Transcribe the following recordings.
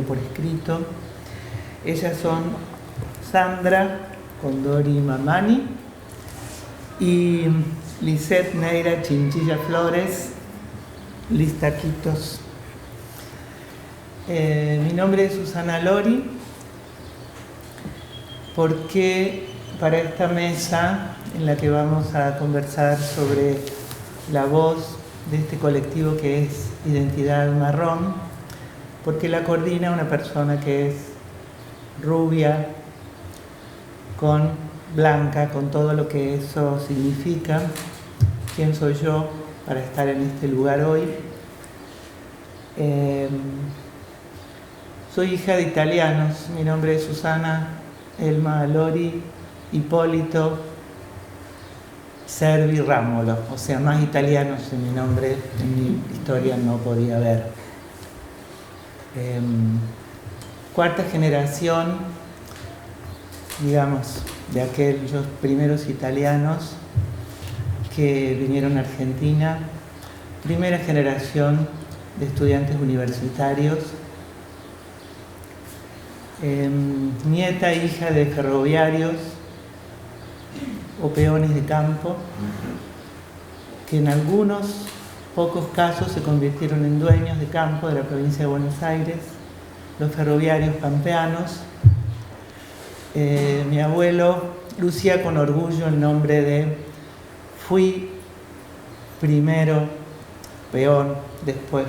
por escrito. Ellas son Sandra Condori Mamani y Lisette Neira Chinchilla Flores Listaquitos. Mi nombre es Susana Lori. Porque para esta mesa en la que vamos a conversar sobre la voz de este colectivo que es Identidad Marrón, porque la coordina una persona que es rubia, blanca, con todo lo que eso significa. ¿Quién soy yo para estar en este lugar hoy? Soy hija de italianos. Mi nombre es Susana Elma Lori Ippolito Servi Ramolo, o sea, más italianos en mi nombre, en mi historia no podía haber. Cuarta generación, digamos, de aquellos primeros italianos que vinieron a Argentina. Primera generación de estudiantes universitarios. Nieta e hija de ferroviarios o peones de campo, que en algunos pocos casos se convirtieron en dueños de campo de la provincia de Buenos Aires, los ferroviarios pampeanos. Mi abuelo lucía con orgullo el nombre de fui primero peón, después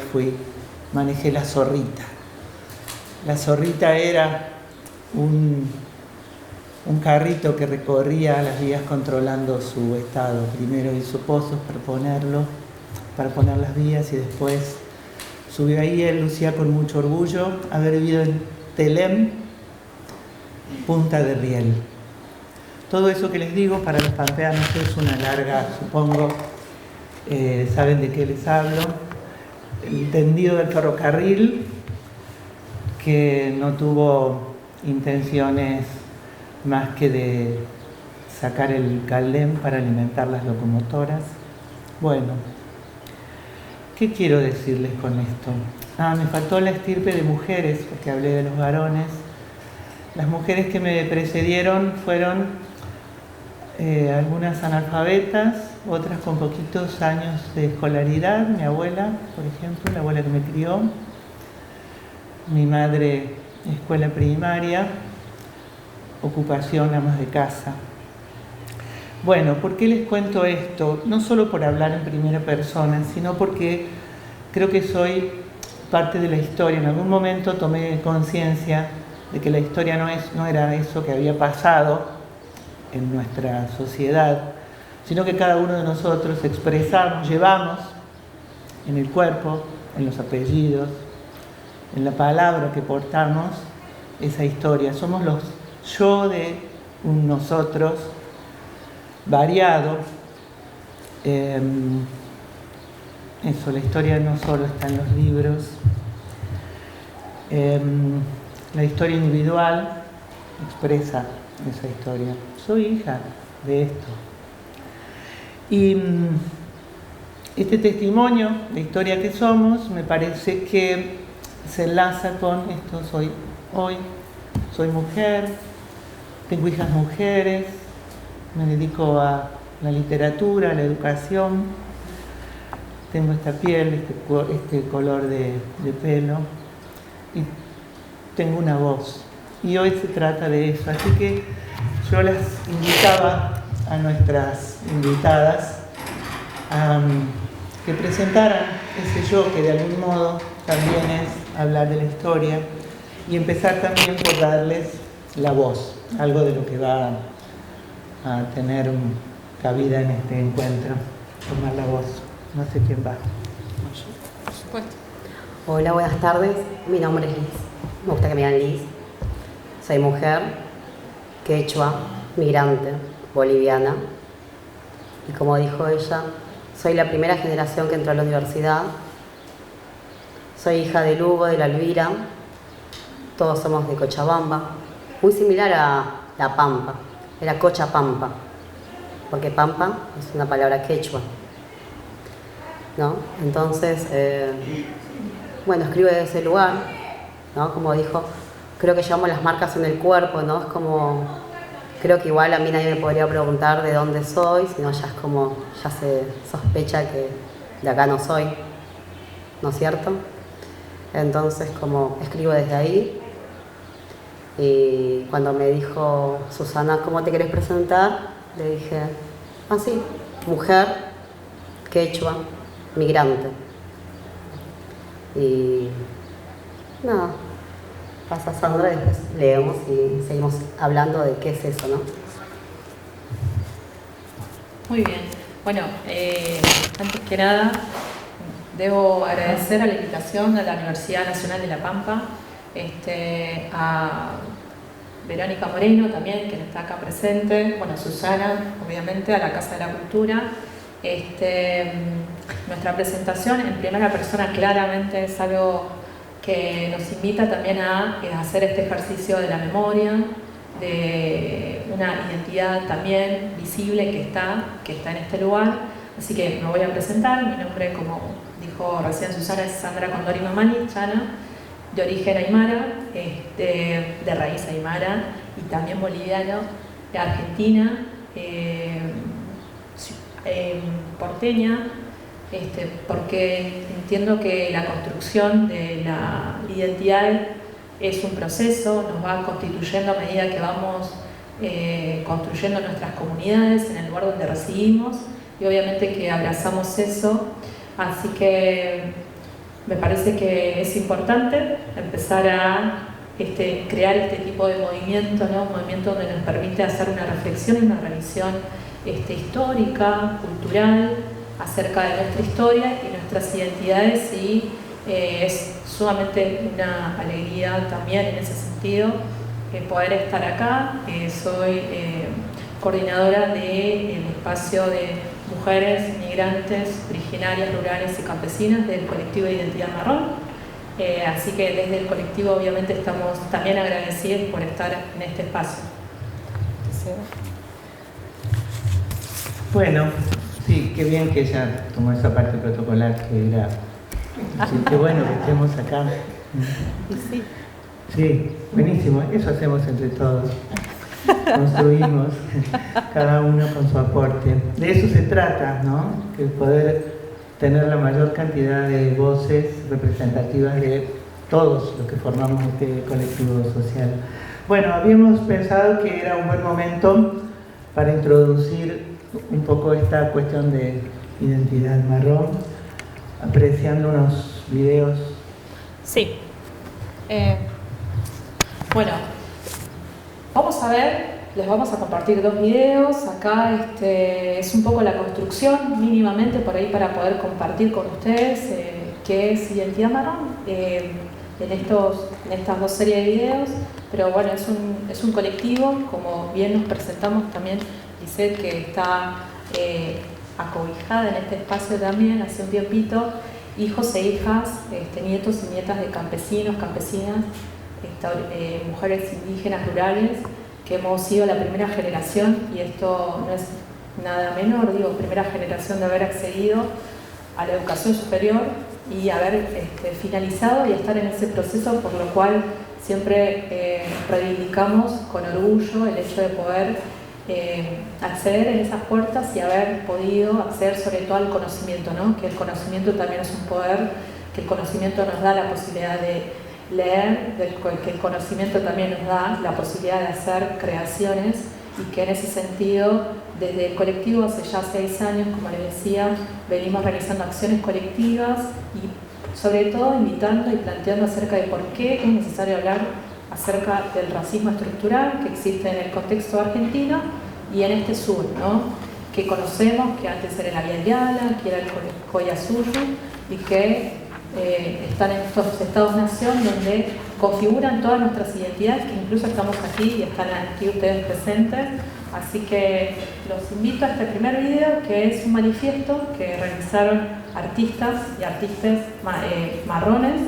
manejé la zorrita. La zorrita era un carrito que recorría las vías controlando su estado. Primero hizo pozos para poner las vías y después subió ahí. Él lucía con mucho orgullo haber vivido en Telem, Punta de Riel. Todo eso que les digo para los pampeanos es una larga, supongo, saben de qué les hablo. El tendido del ferrocarril, que no tuvo intenciones más que de sacar el caldén para alimentar las locomotoras. Bueno, ¿qué quiero decirles con esto? Me faltó la estirpe de mujeres, porque hablé de los varones. Las mujeres que me precedieron fueron algunas analfabetas, otras con poquitos años de escolaridad. Mi abuela, por ejemplo, la abuela que me crió. Mi madre, escuela primaria, ocupación amas de casa. Bueno, ¿por qué les cuento esto? No solo por hablar en primera persona, sino porque creo que soy parte de la historia. En algún momento tomé conciencia de que la historia no era eso que había pasado en nuestra sociedad, sino que cada uno de nosotros expresamos, llevamos en el cuerpo, en los apellidos, en la palabra que portamos, esa historia. Somos los yo de un nosotros variado. Eso, la historia no solo está en los libros. La historia individual expresa esa historia. Soy hija de esto. Y este testimonio, la historia que somos, me parece que se enlaza con esto. Soy mujer, tengo hijas mujeres, me dedico a la literatura, a la educación, tengo esta piel, este color de pelo y tengo una voz. Y hoy se trata de eso, así que yo las invitaba a nuestras invitadas a que presentaran ese yo que de algún modo también es hablar de la historia y empezar también por darles la voz, algo de lo que va a tener cabida en este encuentro, tomar la voz. No sé quién va. Por supuesto. Hola, buenas tardes. Mi nombre es Liz. Me gusta que me digan Liz. Soy mujer, quechua, migrante, boliviana. Y como dijo ella, soy la primera generación que entró a la universidad. Soy hija de Lugo, de la Elvira. Todos somos de Cochabamba. Muy similar a La Pampa. Era Cochapampa. Porque Pampa es una palabra quechua, ¿no? Entonces, bueno, escribo desde ese lugar. ¿no? Como dijo, creo que llevamos las marcas en el cuerpo, ¿no? Es como, creo que igual a mí nadie me podría preguntar de dónde soy, sino ya es como, ya se sospecha que de acá no soy, ¿no es cierto? Entonces, como escribo desde ahí. Y cuando me dijo Susana, ¿cómo te querés presentar? Le dije, sí, mujer, quechua, migrante. Y nada, pasa Sandra, después leemos y seguimos hablando de qué es eso, ¿no? Muy bien. Bueno, antes que nada, debo agradecer a la invitación de la Universidad Nacional de La Pampa, a Verónica Moreno también, que está acá presente, bueno, a Susana, obviamente, a la Casa de la Cultura. Nuestra presentación en primera persona claramente es algo que nos invita también a hacer este ejercicio de la memoria, de una identidad también visible que está en este lugar. Así que me voy a presentar. Mi nombre, como dijo recién Susana, es Sandra Condori Mamani Chana, de origen aymara, de raíz aymara y también boliviano, de Argentina, porteña, porque entiendo que la construcción de la identidad es un proceso, nos va constituyendo a medida que vamos construyendo nuestras comunidades en el lugar donde residimos, y obviamente que abrazamos eso. Así que me parece que es importante empezar a crear este tipo de movimiento, ¿no? Un movimiento donde nos permite hacer una reflexión y una revisión histórica, cultural, acerca de nuestra historia y nuestras identidades, y es sumamente una alegría también en ese sentido poder estar acá. Soy coordinadora del espacio de mujeres migrantes, originarias, rurales y campesinas del colectivo de Identidad Marrón. Así que desde el colectivo obviamente estamos también agradecidos por estar en este espacio. Bueno, sí, qué bien que ella tomó esa parte protocolar que era. Sí, qué bueno que estemos acá. Sí. Sí, buenísimo, eso hacemos entre todos. Construimos, cada uno con su aporte. De eso se trata, ¿no? Que poder tener la mayor cantidad de voces representativas de todos los que formamos este colectivo social. Bueno, habíamos pensado que era un buen momento para introducir un poco esta cuestión de identidad marrón, apreciando unos videos. Sí. Bueno, vamos a ver, les vamos a compartir dos videos. Acá es un poco la construcción, mínimamente por ahí, para poder compartir con ustedes qué es Identidad Marrón en estas dos series de videos. Pero bueno, es un colectivo, como bien nos presentamos también, Lisette, que está acobijada en este espacio también hace un tiempito, hijos e hijas, nietos y nietas de campesinos, campesinas, mujeres indígenas rurales, que hemos sido la primera generación, y esto no es nada menor, digo, primera generación de haber accedido a la educación superior y haber finalizado y estar en ese proceso, por lo cual siempre reivindicamos con orgullo el hecho de poder acceder en esas puertas y haber podido acceder sobre todo al conocimiento, ¿no? Que el conocimiento también es un poder, que el conocimiento nos da la posibilidad de leer, que el conocimiento también nos da la posibilidad de hacer creaciones, y que en ese sentido, desde el colectivo hace ya 6 años, como les decía, venimos realizando acciones colectivas y sobre todo invitando y planteando acerca de por qué es necesario hablar acerca del racismo estructural que existe en el contexto argentino y en este sur, ¿no? Que conocemos, que antes era la Vía Yala, que era el Collasuyo, y que están en estos estados-nación donde configuran todas nuestras identidades, que incluso estamos aquí y están aquí ustedes presentes. Así que los invito a este primer video, que es un manifiesto que realizaron artistas y artistas marrones,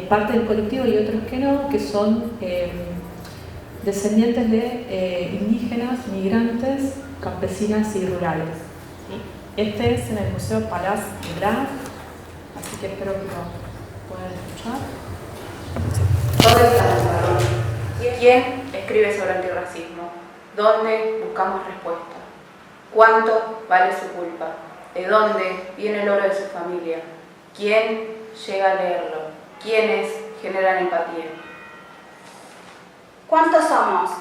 parte del colectivo y otros que no, que son descendientes de indígenas, migrantes, campesinas y rurales. ¿Sí? Este es en el Museo Palaz de Graz, así que espero que lo puedan escuchar. ¿Dónde estamos, Marrón? ¿Quién escribe sobre antirracismo? ¿Dónde buscamos respuesta? ¿Cuánto vale su culpa? ¿De dónde viene el oro de su familia? ¿Quién llega a leerlo? ¿Quiénes generan empatía? ¿Cuántos somos?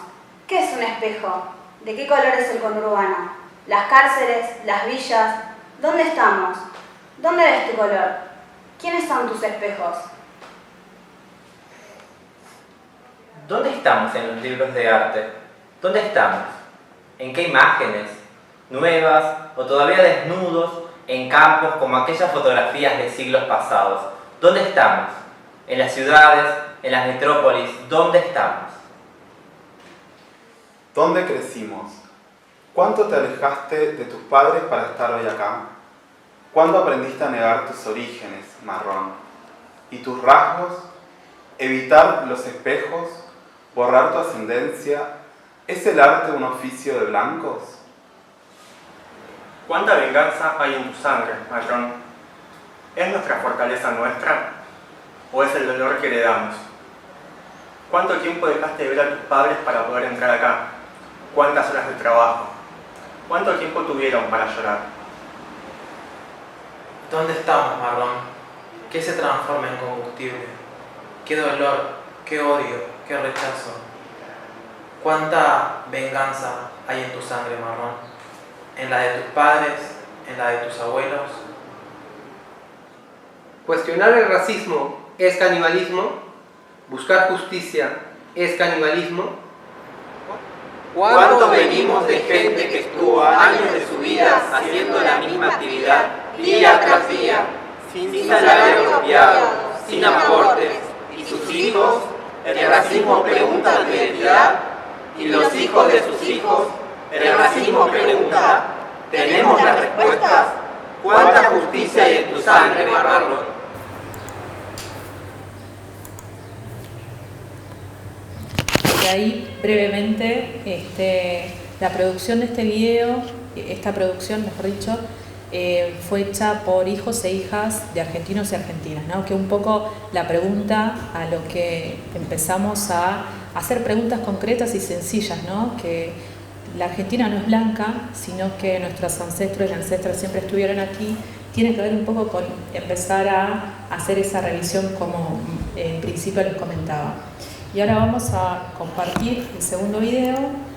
¿Qué es un espejo? ¿De qué color es el conurbano? ¿Las cárceles? ¿Las villas? ¿Dónde estamos? ¿Dónde ves tu color? ¿Quiénes son tus espejos? ¿Dónde estamos en los libros de arte? ¿Dónde estamos? ¿En qué imágenes? ¿Nuevas o todavía desnudos en campos como aquellas fotografías de siglos pasados? ¿Dónde estamos? ¿En las ciudades? ¿En las metrópolis? ¿Dónde estamos? ¿Dónde crecimos? ¿Cuánto te alejaste de tus padres para estar hoy acá? ¿Cuándo aprendiste a negar tus orígenes, Marrón? ¿Y tus rasgos? ¿Evitar los espejos? ¿Borrar tu ascendencia? ¿Es el arte un oficio de blancos? ¿Cuánta venganza hay en tu sangre, Marrón? ¿Es nuestra fortaleza nuestra? ¿O es el dolor que le damos? ¿Cuánto tiempo dejaste de ver a tus padres para poder entrar acá? ¿Cuántas horas de trabajo? ¿Cuánto tiempo tuvieron para llorar? ¿Dónde estamos, Marrón? ¿Qué se transforma en combustible? ¿Qué dolor? ¿Qué odio? ¿Qué rechazo? ¿Cuánta venganza hay en tu sangre, Marrón? ¿En la de tus padres? ¿En la de tus abuelos? Cuestionar el racismo es canibalismo. Buscar justicia es canibalismo. ¿Cuánto venimos de gente que estuvo años de su vida haciendo la misma actividad día tras día, sin salario apropiado, sin aportes, y sus hijos? El racismo pregunta tu identidad, y los hijos de sus hijos, el racismo pregunta, ¿tenemos las respuestas? ¿Cuánta justicia hay en tu sangre, Marrón? Y ahí brevemente la producción de este video, esta producción mejor dicho, fue hecha por hijos e hijas de argentinos y argentinas, ¿no? Que un poco la pregunta a lo que empezamos a hacer preguntas concretas y sencillas, ¿no? Que la Argentina no es blanca, sino que nuestros ancestros y ancestras siempre estuvieron aquí, tiene que ver un poco con empezar a hacer esa revisión como en principio les comentaba. Y ahora vamos a compartir el segundo video.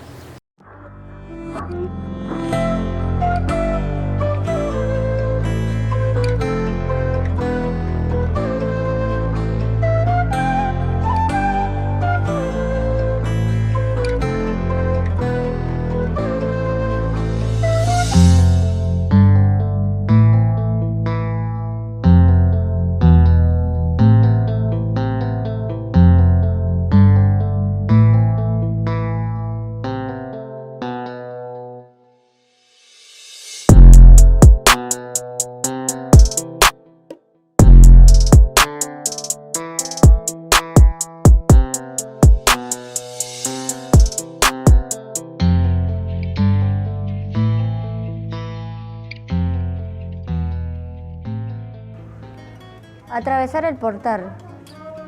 Atravesar el portal,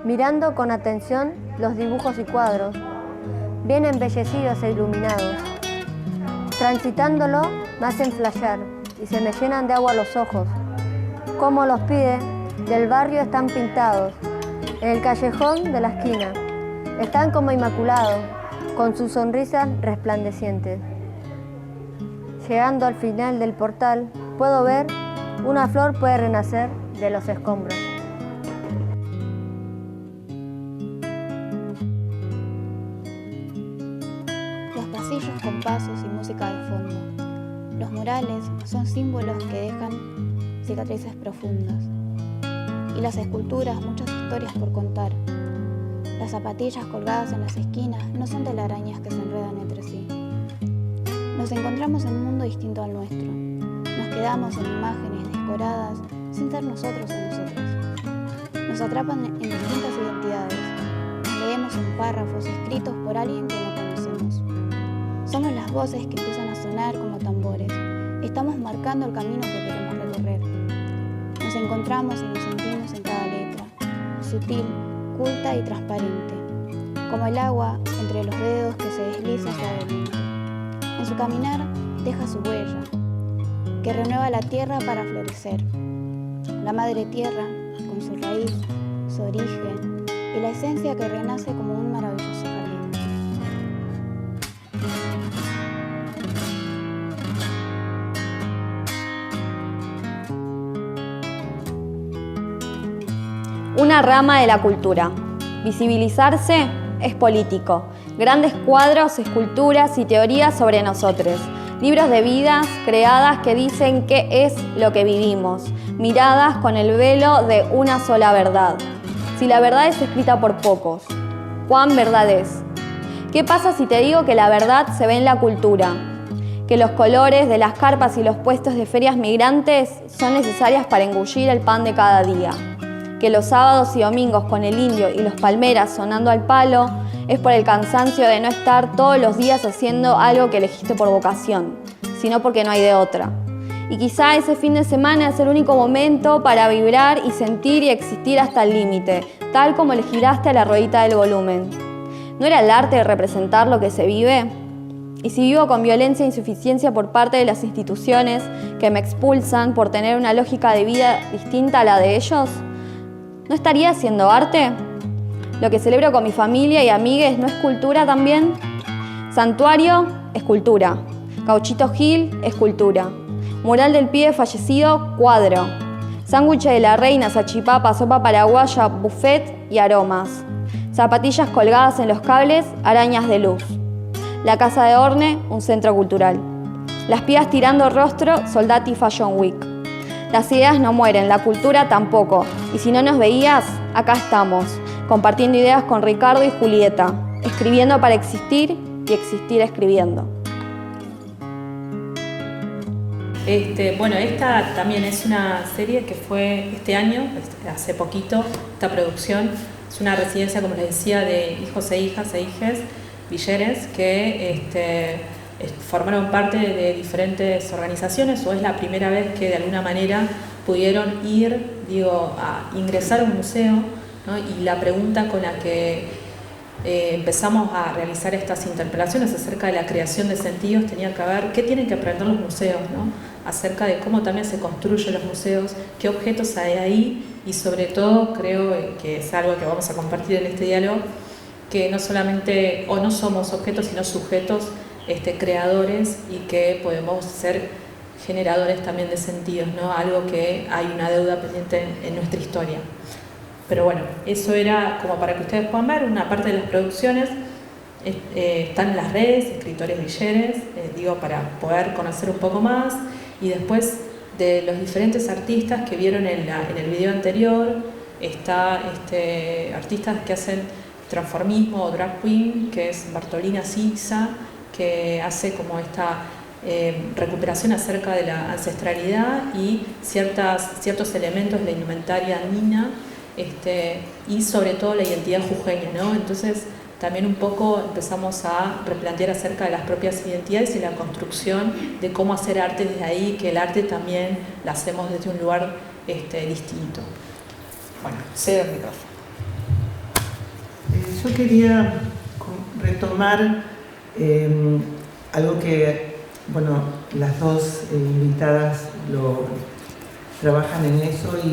mirando con atención los dibujos y cuadros, bien embellecidos e iluminados. Transitándolo me hacen flashear y se me llenan de agua los ojos. Como los pibes del barrio están pintados, en el callejón de la esquina. Están como inmaculados, con sus sonrisas resplandecientes. Llegando al final del portal, puedo ver una flor puede renacer de los escombros. Los pasillos con pasos y música de fondo. Los murales son símbolos que dejan cicatrices profundas. Y las esculturas, muchas historias por contar. Las zapatillas colgadas en las esquinas no son telarañas que se enredan entre sí. Nos encontramos en un mundo distinto al nuestro. Nos quedamos en imágenes decoradas sin ser nosotros o nosotras. Nos atrapan en distintas identidades. Leemos en párrafos escritos por alguien que no conocemos. Somos las voces que empiezan a sonar como tambores. Estamos marcando el camino que queremos recorrer. Nos encontramos y nos sentimos en cada letra, sutil, oculta y transparente, como el agua entre los dedos que se desliza suavemente. En su caminar deja su huella, que renueva la tierra para florecer. La madre tierra, con su raíz, su origen y la esencia que renace como un maravilloso jardín. Una rama de la cultura. Visibilizarse es político. Grandes cuadros, esculturas y teorías sobre nosotros. Libros de vidas creadas que dicen qué es lo que vivimos. Miradas con el velo de una sola verdad. Si la verdad es escrita por pocos, ¿cuán verdad es? ¿Qué pasa si te digo que la verdad se ve en la cultura? Que los colores de las carpas y los puestos de ferias migrantes son necesarias para engullir el pan de cada día. Que los sábados y domingos con el indio y los palmeras sonando al palo es por el cansancio de no estar todos los días haciendo algo que elegiste por vocación, sino porque no hay de otra. Y quizá ese fin de semana es el único momento para vibrar y sentir y existir hasta el límite, tal como le giraste a la ruedita del volumen. ¿No era el arte de representar lo que se vive? Y si vivo con violencia e insuficiencia por parte de las instituciones que me expulsan por tener una lógica de vida distinta a la de ellos, ¿no estaría haciendo arte? ¿Lo que celebro con mi familia y amigues no es cultura también? Santuario es cultura. Gauchito Gil es cultura. Mural del pibe fallecido, cuadro. Sándwich de la reina, salchipapa, sopa paraguaya, buffet y aromas. Zapatillas colgadas en los cables, arañas de luz. La Casa de Orne, un centro cultural. Las pibas tirando rostro, Soldati Fashion Week. Las ideas no mueren, la cultura tampoco. Y si no nos veías, acá estamos, compartiendo ideas con Ricardo y Julieta, escribiendo para existir y existir escribiendo. Bueno, esta también es una serie que fue este año, hace poquito, esta producción. Es una residencia, como les decía, de hijos e hijas e hijes villeres que formaron parte de diferentes organizaciones, o es la primera vez que de alguna manera pudieron a ingresar a un museo, ¿no? Y la pregunta con la que empezamos a realizar estas interpelaciones acerca de la creación de sentidos tenía que ver qué tienen que aprender los museos, ¿no? Acerca de cómo también se construyen los museos, qué objetos hay ahí, y sobre todo creo que es algo que vamos a compartir en este diálogo, que no solamente o no somos objetos sino sujetos creadores, y que podemos ser generadores también de sentidos, ¿no? Algo que hay una deuda pendiente en nuestra historia. Pero bueno, eso era como para que ustedes puedan ver una parte de las producciones. Están en las redes, escritores villeres, para poder conocer un poco más, y después de los diferentes artistas que vieron en el video anterior, está artistas que hacen transformismo o drag queen, que es Bartolina Sisa, que hace como esta recuperación acerca de la ancestralidad y ciertos elementos de la indumentaria andina, y sobre todo la identidad jujeña, ¿no? Entonces también un poco empezamos a replantear acerca de las propias identidades y la construcción de cómo hacer arte desde ahí, que el arte también lo hacemos desde un lugar distinto. Bueno, cedo el micrófono. Yo quería retomar algo que, las dos invitadas trabajan en eso, y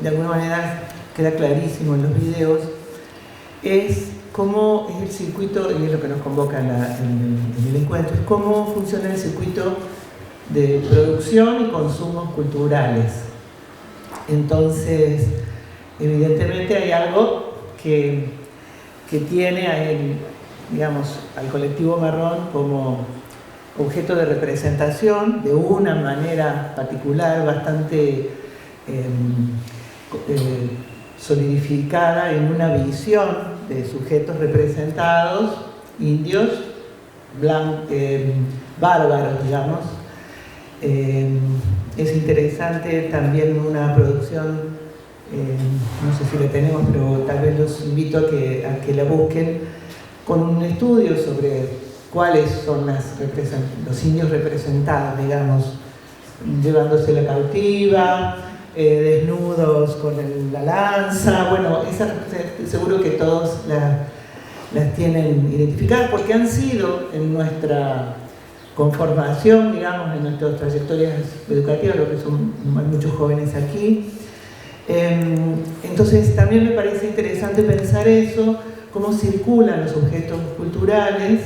de alguna manera queda clarísimo en los videos, es cómo es el circuito, y es lo que nos convoca en el encuentro, es cómo funciona el circuito de producción y consumos culturales. Entonces, evidentemente hay algo que tiene al colectivo marrón como objeto de representación de una manera particular, bastante solidificada en una visión de sujetos representados, indios, bárbaros, digamos. Es interesante también una producción, no sé si la tenemos, pero tal vez los invito a que la busquen, con un estudio sobre cuáles son los indios representados, digamos, llevándose la cautiva, desnudos con la lanza, bueno, esas seguro que todos las tienen identificadas porque han sido en nuestra conformación, digamos, en nuestras trayectorias educativas, lo que son muchos jóvenes aquí. Entonces también me parece interesante pensar eso, cómo circulan los objetos culturales,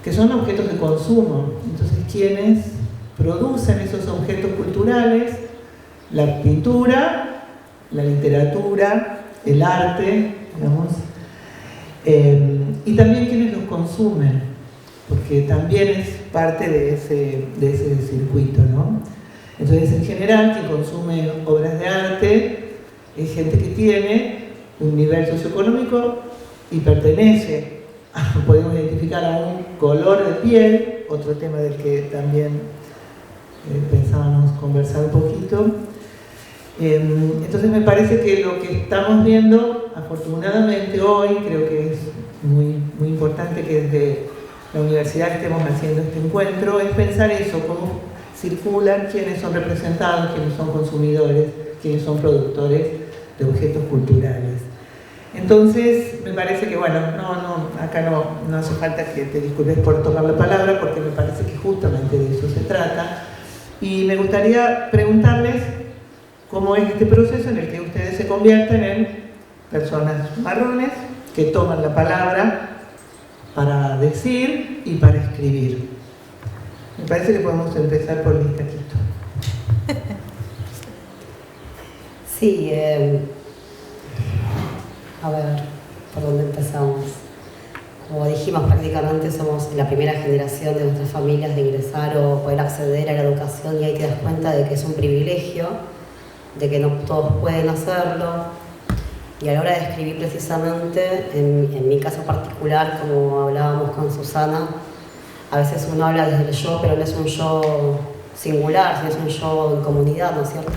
que son objetos de consumo. Entonces, ¿quiénes producen esos objetos culturales? La pintura, la literatura, el arte, digamos, y también quienes los consumen, porque también es parte de ese circuito, ¿no? Entonces, en general, quien consume obras de arte es gente que tiene un nivel socioeconómico y pertenece, podemos identificar a un color de piel, otro tema del que también pensábamos conversar un poquito. Entonces me parece que lo que estamos viendo, afortunadamente hoy, creo que es muy, muy importante que desde la universidad estemos haciendo este encuentro, es pensar eso, cómo circulan, quiénes son representados, quiénes son consumidores, quiénes son productores de objetos culturales. Entonces, me parece que, bueno, acá no hace falta que te disculpes por tomar la palabra, porque me parece que justamente de eso se trata. Y me gustaría preguntarles cómo es este proceso en el que ustedes se convierten en personas marrones que toman la palabra para decir y para escribir. Me parece que podemos empezar por Liz Taquito. Sí, a ver, ¿por dónde empezamos? Como dijimos, prácticamente somos la primera generación de nuestras familias de ingresar o poder acceder a la educación, y ahí te das cuenta de que es un privilegio, de que no todos pueden hacerlo. Y a la hora de escribir, precisamente, en mi caso particular, como hablábamos con Susana, a veces uno habla desde el yo, pero no es un yo singular, sino es un yo en comunidad, ¿no es cierto?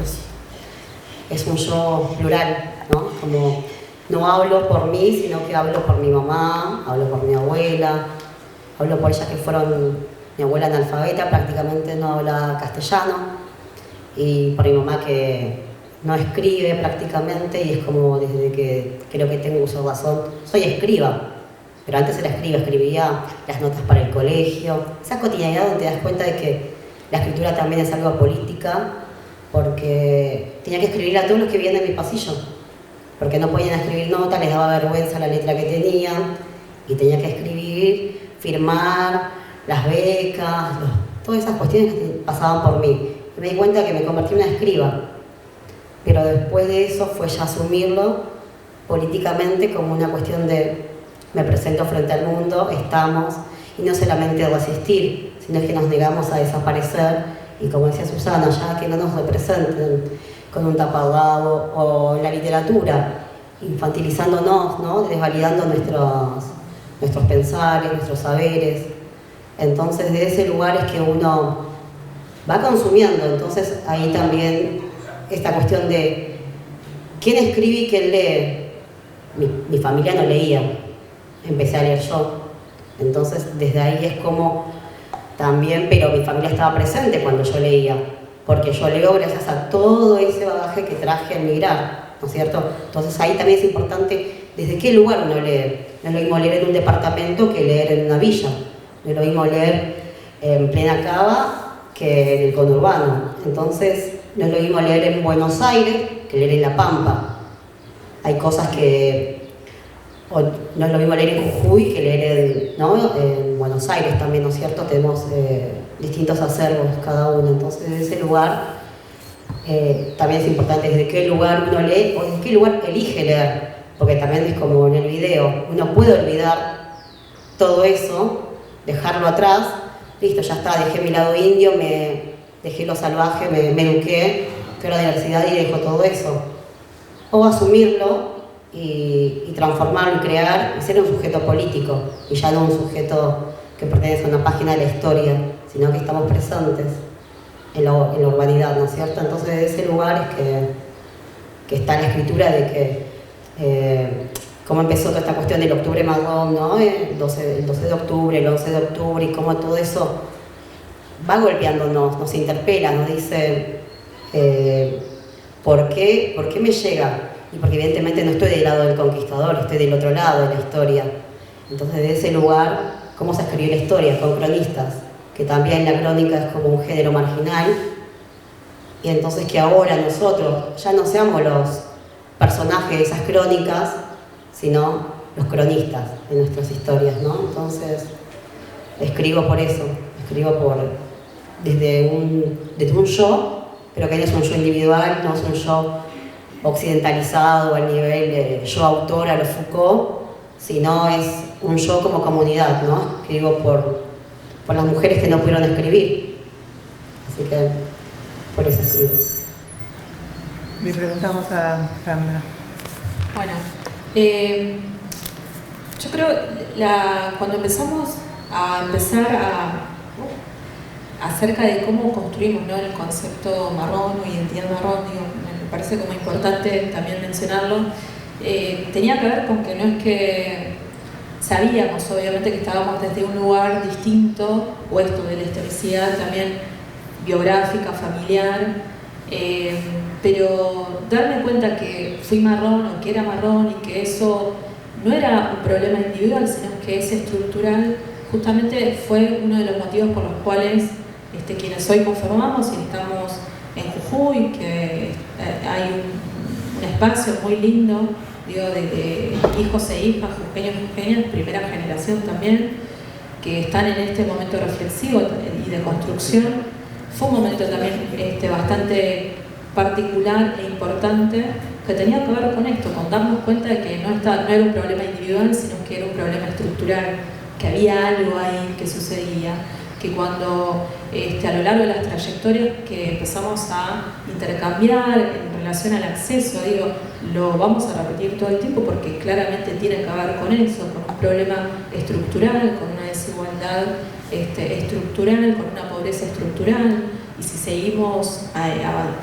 Es un yo plural, ¿no? Como no hablo por mí, sino que hablo por mi mamá, hablo por mi abuela, hablo por ellas que fueron, mi abuela analfabeta, prácticamente no habla castellano, y por mi mamá que no escribe prácticamente, y es como desde que creo que tengo uso de razón, soy escriba, pero antes era escriba, escribía las notas para el colegio, esa cotidianidad donde te das cuenta de que la escritura también es algo política, porque tenía que escribirle a todos los que vivían en mi pasillo, porque no podían escribir notas, les daba vergüenza la letra que tenían, y tenía que escribir, firmar, las becas, todas esas cuestiones que pasaban por mí. Y me di cuenta que me convertí en una escriba, pero después de eso fue ya asumirlo políticamente como una cuestión de me presento frente al mundo, estamos, y no solamente resistir, sino que nos negamos a desaparecer, y como decía Susana, ya que no nos representen con un taparrabo, o en la literatura, infantilizándonos, ¿no? Desvalidando nuestros pensares, nuestros saberes. Entonces, de ese lugar es que uno va consumiendo. Entonces, ahí también esta cuestión de quién escribe y quién lee. Mi familia no leía, empecé a leer yo. Entonces, desde ahí es como también, pero mi familia estaba presente cuando yo leía, porque yo leo gracias a todo ese bagaje que traje al migrar, ¿no es cierto? Entonces ahí también es importante desde qué lugar uno lee. No es lo mismo leer en un departamento que leer en una villa, no es lo mismo leer en plena Cava que en el conurbano. Entonces no es lo mismo leer en Buenos Aires que leer en La Pampa. Hay cosas que... O no es lo mismo leer en Jujuy que leer en Buenos Aires también, ¿no es cierto? Tenemos distintos acervos cada uno, entonces desde ese lugar también es importante desde qué lugar uno lee o desde qué lugar elige leer, porque también es como en el video, uno puede olvidar todo eso, dejarlo atrás, listo, ya está, dejé mi lado indio, dejé lo salvaje, me eduqué, fui a la universidad y dejo todo eso, o asumirlo y transformarlo y crear y ser un sujeto político y ya no un sujeto que pertenece a una página de la historia, sino que estamos presentes en la urbanidad, ¿no es cierto? Entonces de ese lugar es que está la escritura de que cómo empezó toda esta cuestión del octubre marrón, ¿no? El 12 de octubre, el 11 de octubre, y cómo todo eso va golpeándonos, nos interpela, nos dice ¿Por qué me llega? Y porque evidentemente no estoy del lado del conquistador, estoy del otro lado de la historia. Entonces, de ese lugar, ¿cómo se escribió la historia? Con cronistas, que también la crónica es como un género marginal. Y entonces que ahora nosotros ya no seamos los personajes de esas crónicas, sino los cronistas de nuestras historias, ¿no? Entonces, escribo por eso, desde un yo, pero que no es un yo individual, no es un yo occidentalizado al nivel de yo autora, lo Foucault, sino es un yo como comunidad, ¿no? Escribo por las mujeres que no pudieron escribir. Así que por eso escribo. Le preguntamos a Sandra. Bueno, yo creo cuando empezamos acerca de cómo construimos, ¿no?, el concepto marrón o identidad marrón, digo, me parece como importante también mencionarlo, tenía que ver con que no es que sabíamos obviamente que estábamos desde un lugar distinto, o esto de la historicidad también biográfica, familiar, pero darme cuenta que fui marrón o que era marrón y que eso no era un problema individual, sino que es estructural, justamente fue uno de los motivos por los cuales quienes hoy conformamos y estamos en Jujuy, que hay un espacio muy lindo, digo, de hijos e hijas, jujeños y jujeñas, primera generación también, que están en este momento reflexivo y de construcción. Fue un momento también bastante particular e importante que tenía que ver con esto, con darnos cuenta de que no era un problema individual, sino que era un problema estructural, que había algo ahí que sucedía, que cuando a lo largo de las trayectorias que empezamos a intercambiar en relación al acceso, digo, lo vamos a repetir todo el tiempo porque claramente tiene que ver con eso, con un problema estructural, con una desigualdad estructural, con una pobreza estructural, y si seguimos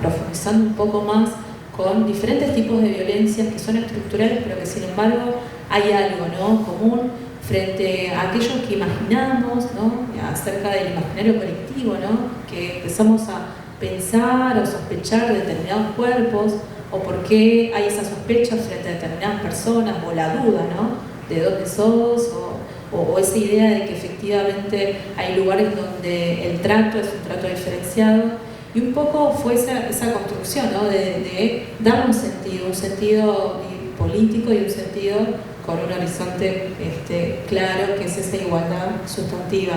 profundizando un poco más con diferentes tipos de violencias que son estructurales, pero que sin embargo hay algo, ¿no?, común frente a aquellos que imaginamos, ¿no?, acerca del imaginario colectivo, ¿no?, que empezamos a pensar o sospechar de determinados cuerpos, o por qué hay esa sospecha frente a determinadas personas, o la duda, ¿no?, de dónde sos, o esa idea de que efectivamente hay lugares donde el trato es un trato diferenciado. Y un poco fue esa construcción, ¿no?, de darle un sentido político y un sentido con un horizonte claro, que es esa igualdad sustantiva.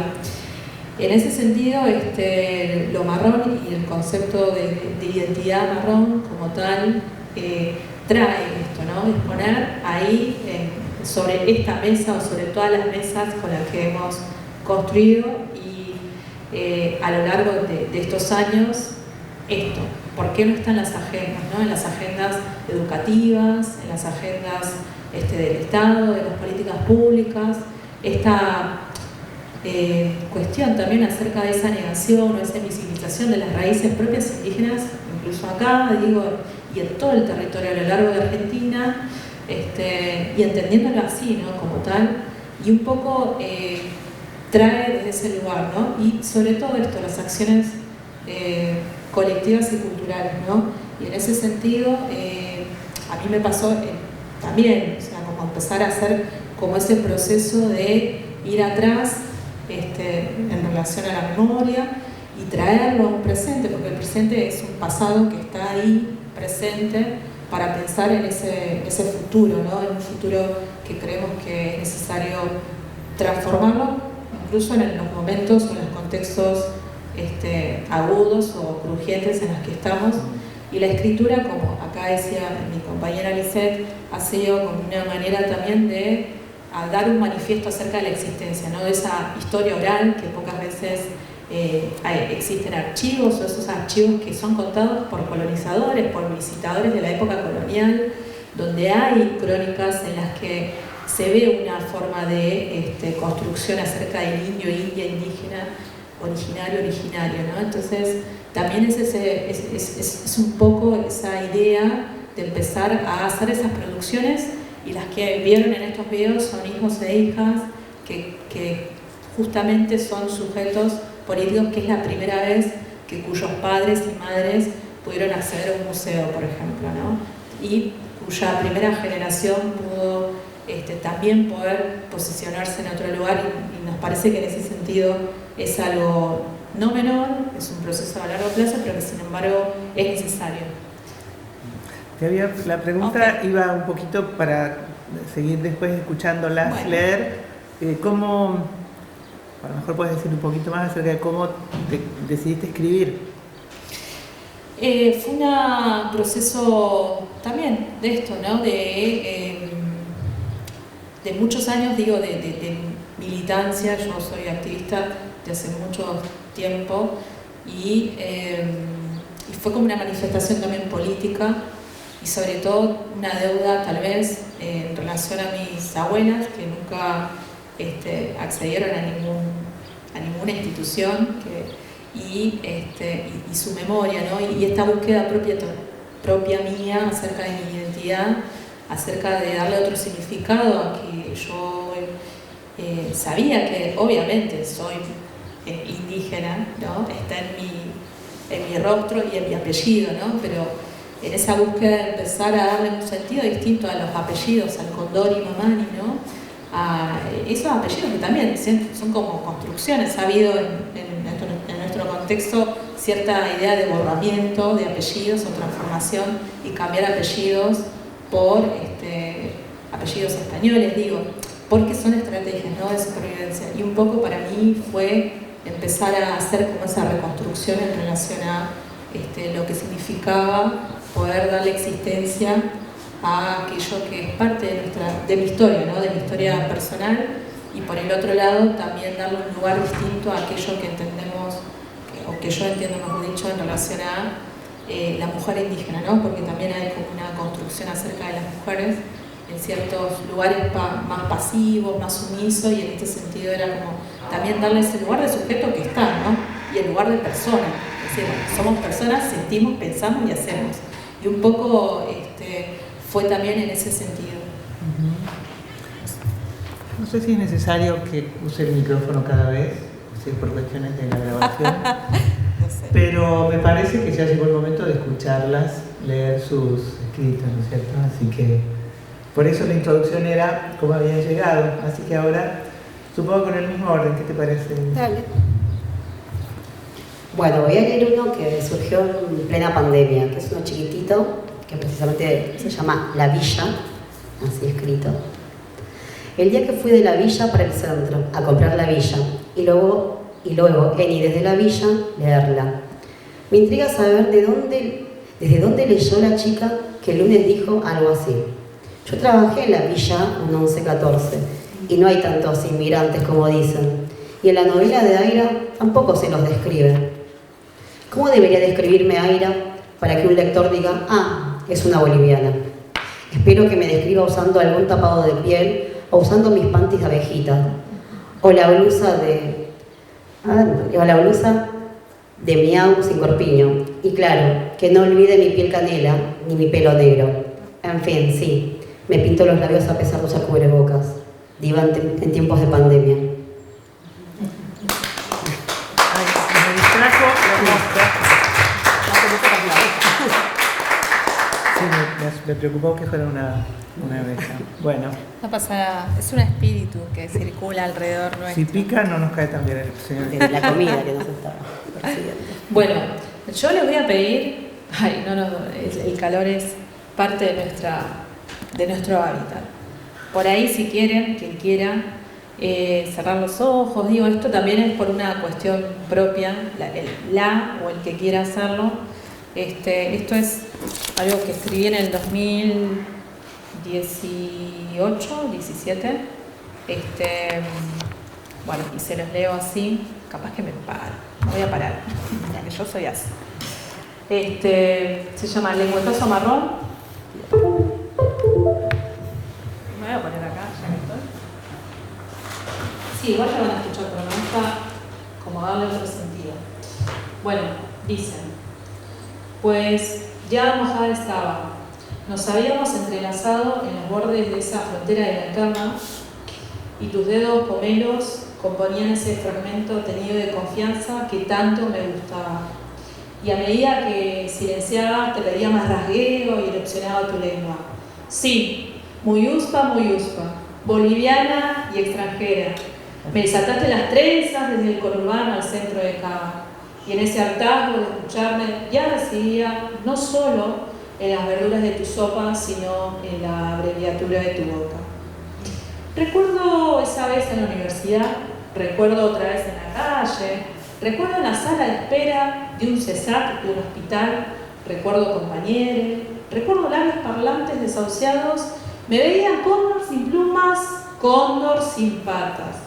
En ese sentido, lo marrón y el concepto de identidad marrón como tal trae esto, ¿no?, es poner ahí sobre esta mesa o sobre todas las mesas con las que hemos construido y a lo largo de estos años esto. ¿Por qué no está en las agendas, ¿no?, en las agendas educativas, en las agendas del Estado, de las políticas públicas? Esta cuestión también acerca de esa negación o esa invisibilización de las raíces propias indígenas, incluso acá, digo, y en todo el territorio a lo largo de Argentina, y entendiéndolo así, ¿no?, como tal, y un poco trae desde ese lugar, ¿no?, y sobre todo esto, las acciones colectivas y culturales, ¿no? Y en ese sentido, a mí me pasó también, o sea, como empezar a hacer como ese proceso de ir atrás en relación a la memoria y traerlo a un presente, porque el presente es un pasado que está ahí presente para pensar en ese futuro, ¿no?, en un futuro que creemos que es necesario transformarlo, incluso en los momentos o en los contextos agudos o crujientes en los que estamos. Y la escritura, como acá decía mi compañera Lisette, ha sido como una manera también de dar un manifiesto acerca de la existencia, ¿no?, de esa historia oral que pocas veces existen archivos, o esos archivos que son contados por colonizadores, por visitadores de la época colonial, donde hay crónicas en las que se ve una forma de construcción acerca del indio, india, indígena, originario, ¿no? Entonces también es un poco esa idea de empezar a hacer esas producciones, y las que vieron en estos videos son hijos e hijas que justamente son sujetos políticos, que es la primera vez que cuyos padres y madres pudieron acceder a un museo, por ejemplo, ¿no? Y cuya primera generación pudo también poder posicionarse en otro lugar, y nos parece que en ese sentido es algo no menor, es un proceso a largo plazo, pero que sin embargo es necesario. La pregunta iba un poquito para seguir después escuchándolas leer, ¿cómo, a lo mejor puedes decir un poquito más acerca de cómo decidiste escribir? Fue un proceso también de esto, ¿no? De muchos años, digo, de militancia. Yo soy activista de hace mucho tiempo y fue como una manifestación también política y sobre todo una deuda tal vez en relación a mis abuelas, que nunca accedieron a ninguna institución, y su memoria, ¿no? Y esta búsqueda propia mía acerca de mi identidad, acerca de darle otro significado a que yo sabía que obviamente soy indígena, ¿no? Está en mi rostro y en mi apellido, ¿no? Pero en esa búsqueda de empezar a darle un sentido distinto a los apellidos, al Condori Mamani, ¿no? A esos apellidos que también son como construcciones. Ha habido en nuestro contexto cierta idea de borramiento de apellidos o transformación y cambiar apellidos por apellidos españoles, digo, porque son estrategias, ¿no?, de supervivencia. Y un poco para mí fue empezar a hacer como esa reconstrucción en relación a lo que significaba poder darle existencia a aquello que es parte de mi historia, ¿no?, de mi historia personal, y por el otro lado también darle un lugar distinto a aquello que entendemos, o que yo entiendo, mejor dicho, en relación a la mujer indígena, ¿no? Porque también hay como una construcción acerca de las mujeres en ciertos lugares más pasivos, más sumisos, y en este sentido era como también darle ese lugar de sujeto que está, ¿no? Y el lugar de persona. Es decir, bueno, somos personas, sentimos, pensamos y hacemos. Y un poco fue también en ese sentido. No sé si es necesario que use el micrófono cada vez, si es por cuestiones de la grabación. No sé. Pero me parece que ya llegó el momento de escucharlas, leer sus escritos, ¿no es cierto? Así que por eso la introducción era cómo habían llegado. Así que ahora, supongo con el mismo orden, ¿qué te parece? Dale. Bueno, voy a leer uno que surgió en plena pandemia, que es uno chiquitito, que precisamente se llama La Villa, así escrito. El día que fui de la villa para el centro, a comprar la villa, y luego y desde la villa, leerla. Me intriga saber desde dónde leyó la chica que el lunes dijo algo así. Yo trabajé en la villa un 11-14 y no hay tantos inmigrantes como dicen. Y en la novela de Aira tampoco se los describe. ¿Cómo debería describirme Aira para que un lector diga, ah, es una boliviana? Espero que me describa usando algún tapado de piel o usando mis panties de abejita. O la blusa de miau sin corpiño. Y claro, que no olvide mi piel canela ni mi pelo negro. En fin, sí, me pinto los labios a pesar de usar cubrebocas. Diva en tiempos de pandemia. Me distrajo la mosca. Sí, me preocupó que fuera una abeja. Bueno. No pasa nada, es un espíritu que circula alrededor nuestro. Si pica, no nos cae tan bien el señor. La comida que nos está persiguiendo. Bueno, yo les voy a pedir, el calor es parte de nuestro hábitat. Por ahí, si quieren, quien quiera, cerrar los ojos, digo, esto también es por una cuestión propia, o el que quiera hacerlo. Esto es algo que escribí en el 2018, 17. Bueno, y se los leo así, capaz que me paro, no voy a parar, porque yo soy así. Se llama Lengüetazo Marrón. Me voy a poner acá, ya que estoy. Sí, igual ya van a escuchar, pero me gusta como darle otro sentido. Bueno, dicen, pues ya mojada estaba, nos habíamos entrelazado en los bordes de esa frontera de la cama y tus dedos pomelos componían ese fragmento tenido de confianza que tanto me gustaba. y a medida que silenciabas te pedía más rasgueo y erupcionaba tu lengua. Sí, muy uspa, boliviana y extranjera. Me desataste las trenzas desde el conurbano al centro de Cava, y en ese hartazgo de escucharme ya residía no solo en las verduras de tu sopa, sino en la abreviatura de tu boca. Recuerdo esa vez en la universidad, recuerdo otra vez en la calle, recuerdo en la sala de espera de un CESAC, de un hospital, recuerdo compañeros, recuerdo labios parlantes desahuciados, me veían cóndor sin plumas, cóndor sin patas.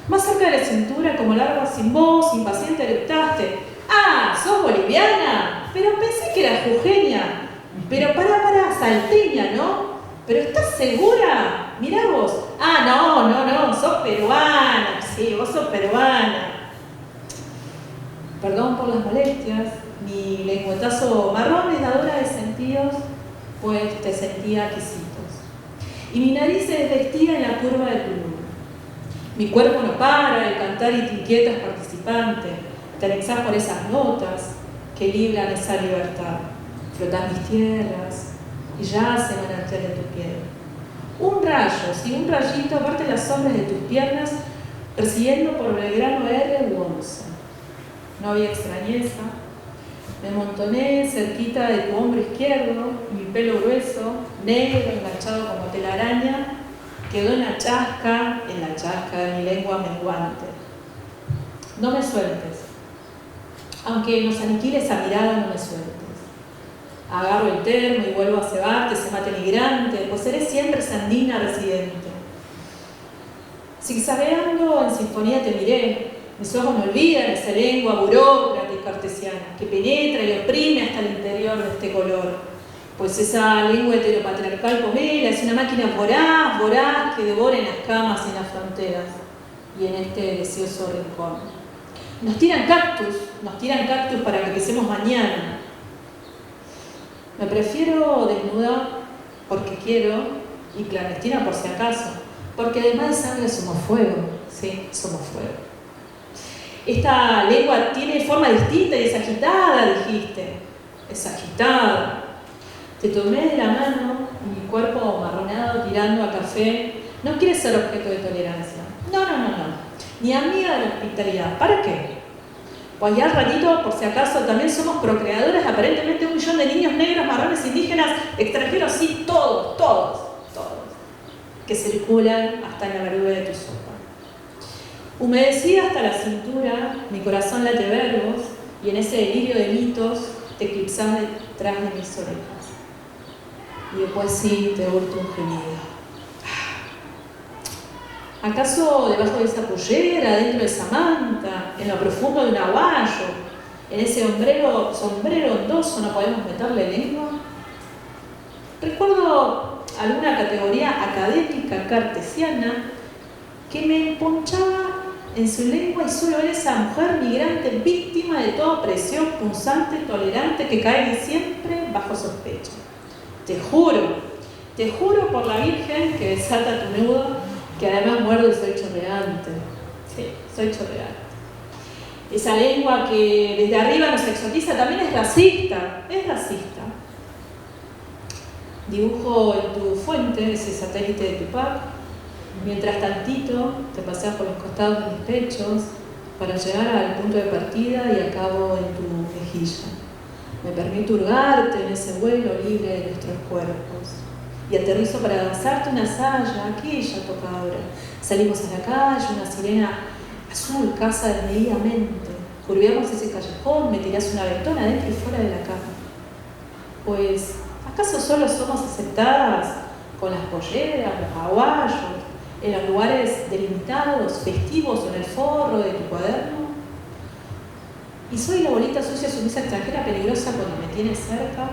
Más cerca de la cintura, como larva sin voz, impaciente eructaste. ¡Ah! ¿Sos boliviana? Pero pensé que eras jujeña. Pero pará, salteña, ¿no? ¿Pero estás segura? Mirá vos. Ah, no, sos peruana. Sí, vos sos peruana. Perdón por las molestias. Mi lengüetazo marrón es dadora de sentidos, pues te sentía quesitos. Y mi nariz se desvestía en la curva de tu luna. Mi cuerpo no para de cantar y te inquietas participante. Te anexás por esas notas que libran esa libertad. Flotás mis tierras y yace manantial de tu piel. Un rayo, sí, un rayito parte las sombras de tus piernas, persiguiendo por Belgrano R u 11. No había extrañeza. Me amontoné cerquita de tu hombro izquierdo, y mi pelo grueso, negro, enganchado como telaraña, quedó en la chasca de mi lengua menguante. No me sueltes. Aunque nos aniquile esa mirada, no me sueltes. Agarro el termo y vuelvo a cebarte, ese mate migrante, pues seré siempre sandina residente. Zigzagueando en sinfonía te miré, mis ojos no olvidan esa lengua burócrata y cartesiana, que penetra y oprime hasta el interior de este color. Pues esa lengua heteropatriarcal pomera es una máquina voraz, que devora en las camas y en las fronteras, y en este deseoso rincón. Nos tiran cactus para que empecemos mañana. Me prefiero desnuda porque quiero y clandestina por si acaso, porque además de sangre somos fuego, sí, somos fuego. Esta lengua tiene forma distinta y es agitada, dijiste, es agitada. Te tomé de la mano y mi cuerpo marronado tirando a café no quiere ser objeto de tolerancia. No, ni amiga de la hospitalidad. ¿Para qué? Pues ya al ratito, por si acaso, también somos procreadores de aparentemente 1 millón de niños negros, marrones, indígenas, extranjeros, sí, todos, que circulan hasta en la verdura de tu sopa. Humedecida hasta la cintura, mi corazón late verbos, y en ese delirio de mitos te eclipsás detrás de mis orejas. Y después sí, te hurto un gemido. ¿Acaso debajo de esa pollera, dentro de esa manta, en lo profundo de un aguayo, en ese sombrero ondoso, no podemos meterle lengua? Recuerdo alguna categoría académica cartesiana que me emponchaba en su lengua y solo era esa mujer migrante víctima de toda opresión punzante, tolerante, que cae siempre bajo sospecha. Te juro por la Virgen que desata tu nudo, que además muerdo y soy chorreante. Sí, soy chorreante. Esa lengua que desde arriba nos exotiza también es racista. Dibujo en tu fuente ese satélite de Tupac, mientras tantito te paseas por los costados de mis pechos para llegar al punto de partida y acabo en tu mejilla. Me permito hurgarte en ese vuelo libre de nuestros cuerpos. Y aterrizo para danzarte una saya, aquella tocadora. Salimos a la calle, una sirena azul caza desmedidamente. Curveamos ese callejón, me tirás una ventona dentro y fuera de la cama. Pues, ¿acaso solo somos aceptadas con las polleras, los aguayos, en los lugares delimitados, festivos o en el forro de tu cuaderno? ¿Y soy la bolita sucia, sumisa, extranjera, peligrosa cuando me tienes cerca?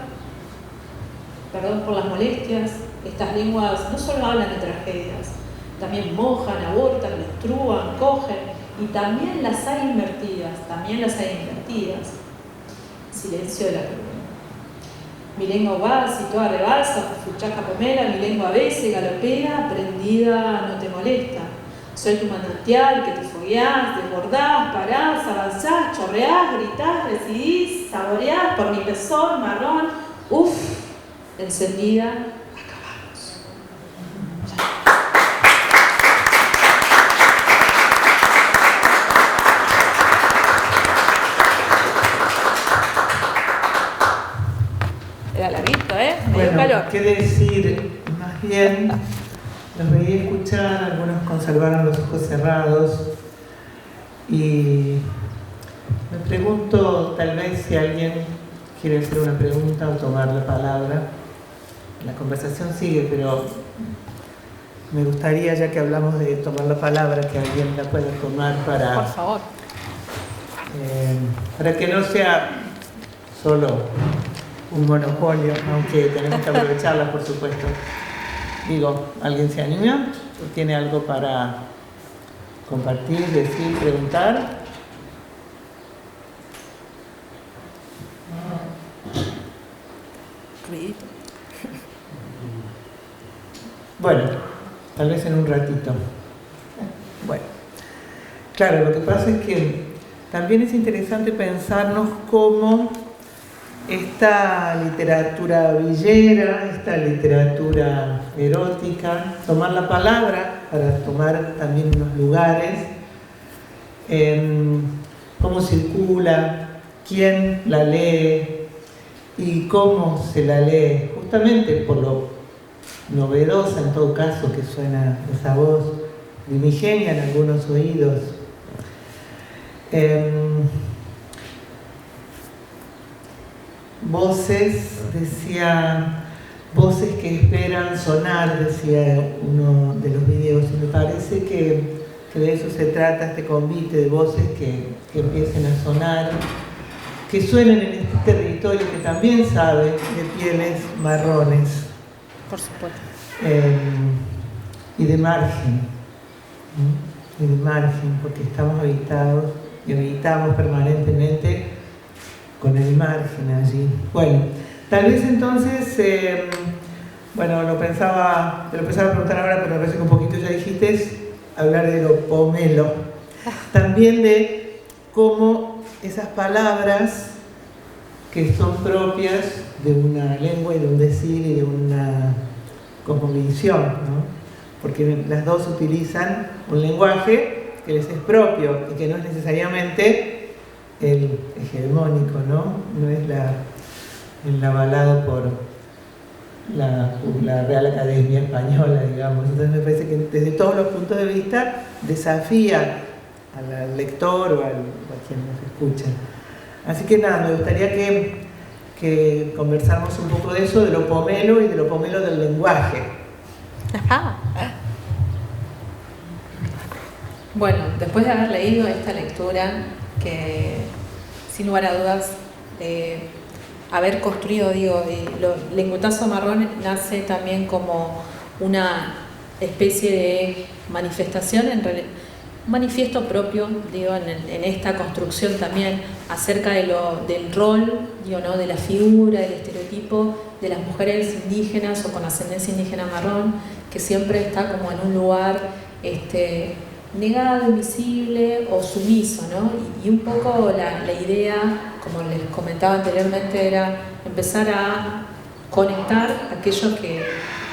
Perdón por las molestias, estas lenguas no solo hablan de tragedias, también mojan, abortan, menstruan, cogen, y también las hay invertidas, Silencio de la columna. Mi lengua va, si toda rebalsa, fuchaca pomera, mi lengua a veces galopea, prendida no te molesta. Soy tu manantial, que te fogueás, desbordás, parás, avanzás, chorreás, gritás, decidís, saboreás por mi pezón marrón. Uf, encendida, acabamos. Era larguito, ¿eh? Me dio calor. ¿Qué decir? Más bien, los veía escuchar, algunos conservaron los ojos cerrados y me pregunto tal vez si alguien quiere hacer una pregunta o tomar la palabra. La conversación sigue, pero me gustaría, ya que hablamos de tomar la palabra, que alguien la pueda tomar para... Por favor. Para que no sea solo un monopolio, aunque tenemos que aprovecharla, por supuesto. Digo, ¿alguien se anima? ¿O tiene algo para compartir, decir, preguntar? Ruidito. Bueno, tal vez en un ratito. Bueno, claro, lo que pasa es que también es interesante pensarnos cómo esta literatura villera, esta literatura erótica, tomar la palabra para tomar también unos lugares, cómo circula, quién la lee y cómo se la lee, justamente por lo novedosa en todo caso que suena esa voz primigenia en algunos oídos. Voces, decía, voces que esperan sonar, decía uno de los videos, y me parece que de eso se trata este convite de voces que empiecen a sonar, que suenen en este territorio que también sabe de pieles marrones. Por supuesto. Y de margen, y de margen, porque estamos habitados y habitamos permanentemente con el margen allí. Bueno, tal vez entonces, bueno, te lo pensaba preguntar ahora, pero me parece que un poquito ya dijiste, hablar de lo pomelo. También de cómo esas palabras que son propias de una lengua y de un decir y de una cosmovisión, ¿no? Porque las dos utilizan un lenguaje que les es propio y que no es necesariamente el hegemónico, ¿no? No es el avalado por la Real Academia Española, digamos. Entonces me parece que desde todos los puntos de vista desafía al lector o a quien nos escucha. Así que nada, me gustaría que conversáramos un poco de eso, de lo pomelo y de lo pomelo del lenguaje. Ajá. Bueno, después de haber leído esta lectura, que sin lugar a dudas, haber construido, el lengüetazo marrón nace también como una especie de manifestación, un manifiesto propio, en esta construcción también acerca del rol, ¿no? De la figura, del estereotipo de las mujeres indígenas o con ascendencia indígena marrón, que siempre está como en un lugar negado, invisible o sumiso, ¿no? Y un poco la idea, como les comentaba anteriormente, era empezar a conectar aquello que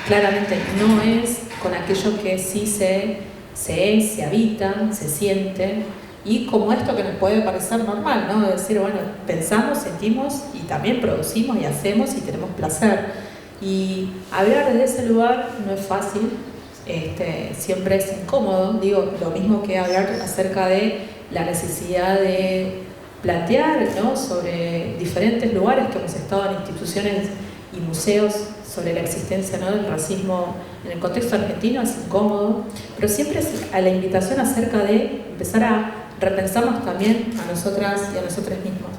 claramente no es con aquello que sí se habita, se siente, y como esto que nos puede parecer normal, ¿no? Es decir, bueno, pensamos, sentimos y también producimos y hacemos y tenemos placer. Y hablar desde ese lugar no es fácil, siempre es incómodo, lo mismo que hablar acerca de la necesidad de plantear, ¿no? Sobre diferentes lugares que hemos estado en instituciones y museos sobre la existencia, ¿no? Del racismo en el contexto argentino, es incómodo, pero siempre es a la invitación acerca de empezar a repensarnos también a nosotras y a nosotros mismos.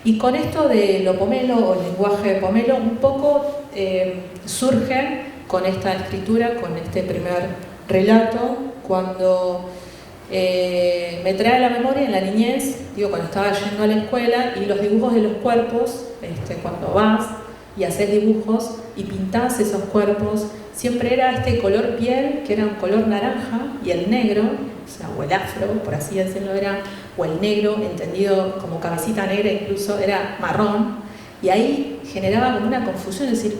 Y con esto de lo pomelo o el lenguaje pomelo, un poco surge con esta escritura, con este primer relato, cuando me trae a la memoria en la niñez, cuando estaba yendo a la escuela y los dibujos de los cuerpos, cuando vas y haces dibujos y pintás esos cuerpos, siempre era este color piel, que era un color naranja, y el negro, o sea, o el afro, por así decirlo, era, o el negro, entendido como cabecita negra incluso, era marrón, y ahí generaba como una confusión, es decir,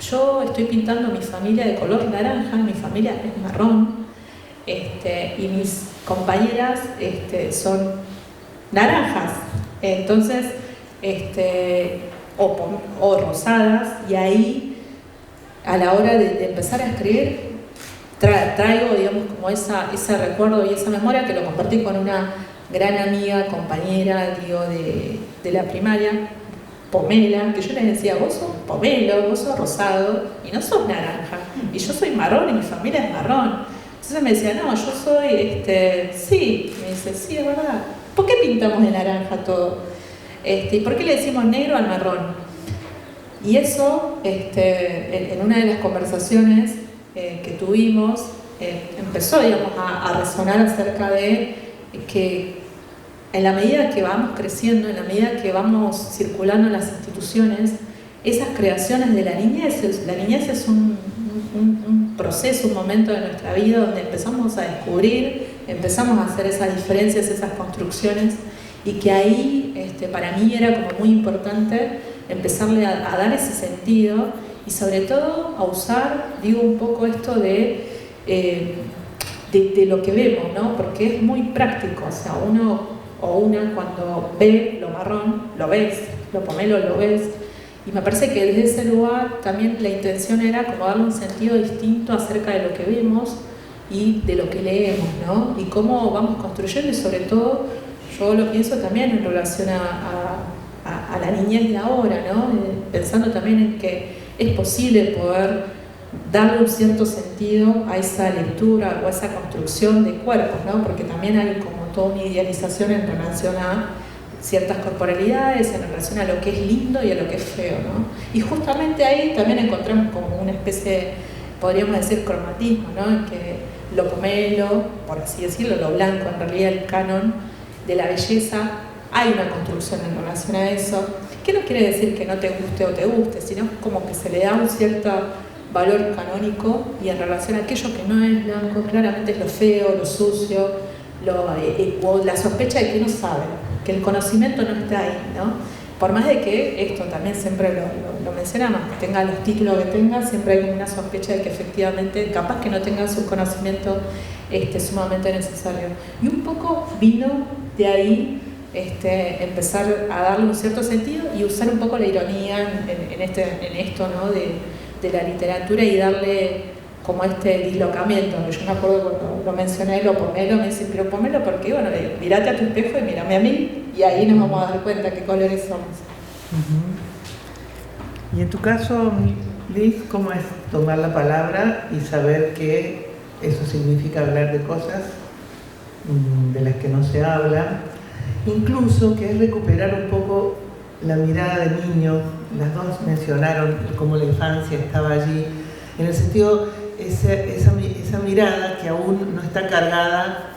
yo estoy pintando mi familia de color naranja, mi familia es marrón, y mis compañeras son naranjas, entonces, o rosadas, y ahí a la hora de empezar a escribir traigo, digamos, como ese recuerdo y esa memoria que lo compartí con una gran amiga, compañera, digo, de la primaria, Pomela, que yo les decía, vos sos pomelo, vos sos rosado y no sos naranja, y yo soy marrón y mi familia es marrón. Entonces me decía, no, yo soy, sí, me dice, sí, es verdad, ¿por qué pintamos de naranja todo? ¿Y por qué le decimos negro al marrón? Y eso, en una de las conversaciones que tuvimos, empezó, digamos, a resonar acerca de que en la medida que vamos creciendo, en la medida que vamos circulando en las instituciones, esas creaciones de la niñez es un proceso, un momento de nuestra vida donde empezamos a descubrir, empezamos a hacer esas diferencias, esas construcciones, y que ahí para mí era como muy importante empezarle a dar ese sentido y sobre todo a usar, digo, un poco esto de lo que vemos, ¿no? Porque es muy práctico, o sea, uno o una cuando ve lo marrón, lo ves, lo pomelo, lo ves, y me parece que desde ese lugar también la intención era como darle un sentido distinto acerca de lo que vemos y de lo que leemos, ¿no? Y cómo vamos construyendo, y sobre todo yo lo pienso también en relación a la niñez de ahora, ¿no? Pensando también en que es posible poder darle un cierto sentido a esa lectura o a esa construcción de cuerpos, ¿no? Porque también hay como toda una idealización en relación a ciertas corporalidades, en relación a lo que es lindo y a lo que es feo, ¿no? Y justamente ahí también encontramos como una especie, podríamos decir, cromatismo, ¿no? En que lo pomelo, por así decirlo, lo blanco, en realidad el canon de la belleza, hay una construcción en relación a eso, que no quiere decir que no te guste o te guste, sino como que se le da un cierto valor canónico, y en relación a aquello que no es blanco, claramente es lo feo, lo sucio, o la sospecha de que no sabe, que el conocimiento no está ahí, ¿no? Por más de que esto también siempre lo mencionamos, que tenga los títulos que tenga, siempre hay como una sospecha de que efectivamente, capaz que no tenga su conocimiento sumamente necesario. Y un poco vino de ahí empezar a darle un cierto sentido y usar un poco la ironía en esto, ¿no? de la literatura, y darle como dislocamiento. Yo me acuerdo cuando lo mencioné, lo pomelo, me dice, pero pomelo, ¿por qué? Bueno, mirate a tu espejo y mírame a mí, y ahí nos vamos a dar cuenta qué colores somos. Y en tu caso, Liz, ¿cómo es tomar la palabra y saber que eso significa hablar de cosas de las que no se habla? Incluso que es recuperar un poco la mirada de niño. Las dos mencionaron cómo la infancia estaba allí, en el sentido, esa mirada que aún no está cargada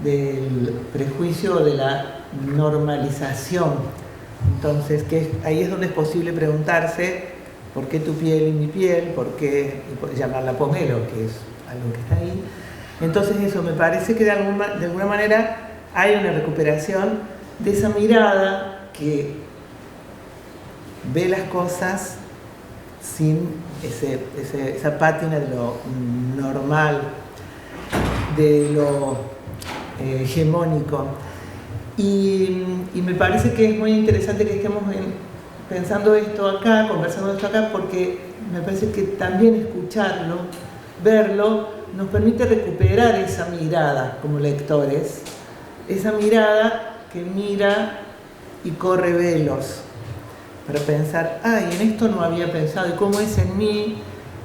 del prejuicio o de la normalización. Entonces, ahí es donde es posible preguntarse por qué tu piel y mi piel, por qué llamarla pomelo, que es algo que está ahí. Entonces eso, me parece que de alguna manera hay una recuperación de esa mirada que ve las cosas sin esa pátina de lo normal, de lo hegemónico. Y me parece que es muy interesante que estemos pensando esto acá, conversando esto acá, porque me parece que también escucharlo, verlo, nos permite recuperar esa mirada como lectores, esa mirada que mira y corre velos, para pensar, en esto no había pensado, y cómo es en mí,